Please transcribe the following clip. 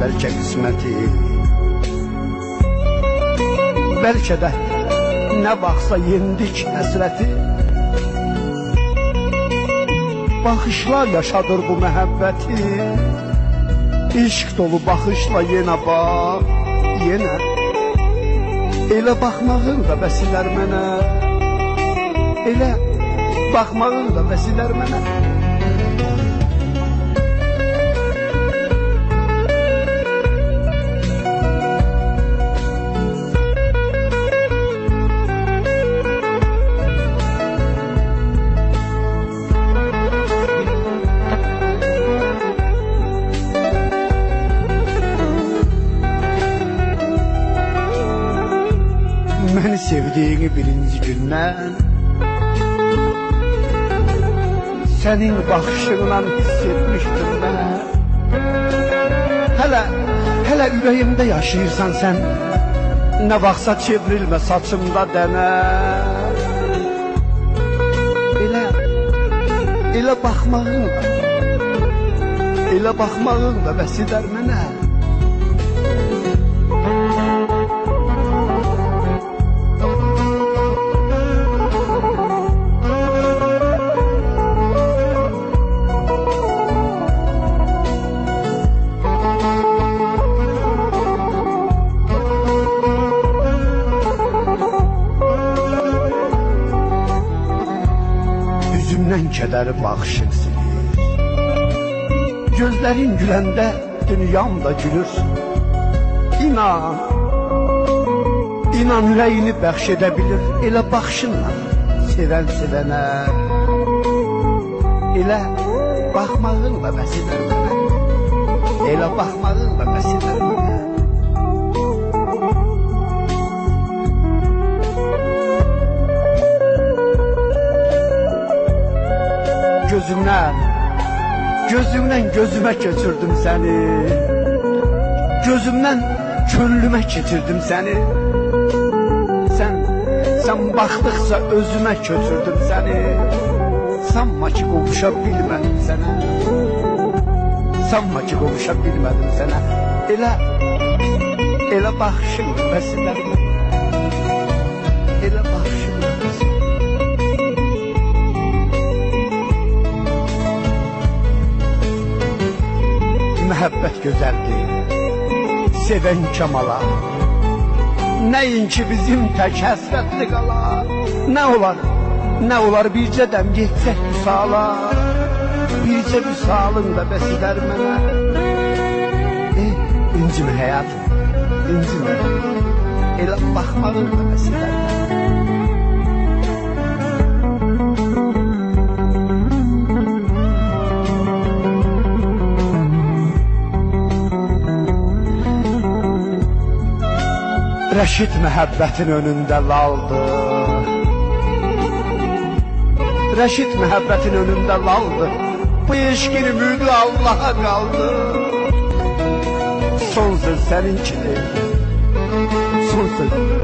belki qisməti. Belki de ne baksa yendik həsrəti. Baxışlar yaşadır bu məhəbbəti. İşq dolu baxışla yenə bax, yenə. Elə baxmağın da bəsilər mənə. Elə baxmağın da bəsilər mənə. Məni sevdiğini birinci gündən sənin baxışından hiss etmişdim mən. Hələ ürəyimdə yaşayırsan sən. Nə vaxtsa çevrilmə saçımda dənə. Elə baxmağın da bəs edər mənə. Üzümdən kədəri baxışın silir. Gözlərin güləndə dünyam da gülür. İnan ürəyini bəxş edə bilir. Elə baxışınla sevən sevənə. Elə baxmağın da bəs edər mənə. Elə baxmağın da bəs edər mənə. Gözümden gözüme götürdüm seni. Gözümden könlüme getirdim seni. Sen baktıkça özüme götürdüm seni. Sanma ki qovuşa bilmədim sənə. Sanma ki qovuşa bilmədim sənə. Elə baxışın bəsilər mənə. Elə baxışın bəsilər. Məhəbbət gözəldir, sevən kamala. Nəinki bizim tək həsrətli qala. Nə olar bircə dəm getsək vüsala. Bircə vüsalın da bəs edər mənə. İncimə həyatım, incimə. Elə baxmağın da bəs edər mənə. Rəşid məhəbbətin önündə laldı. Rəşid məhəbbətin önündə laldı. Bu eşqin ümidi Allah'a qaldı. Son söz səninkidir. Son söz.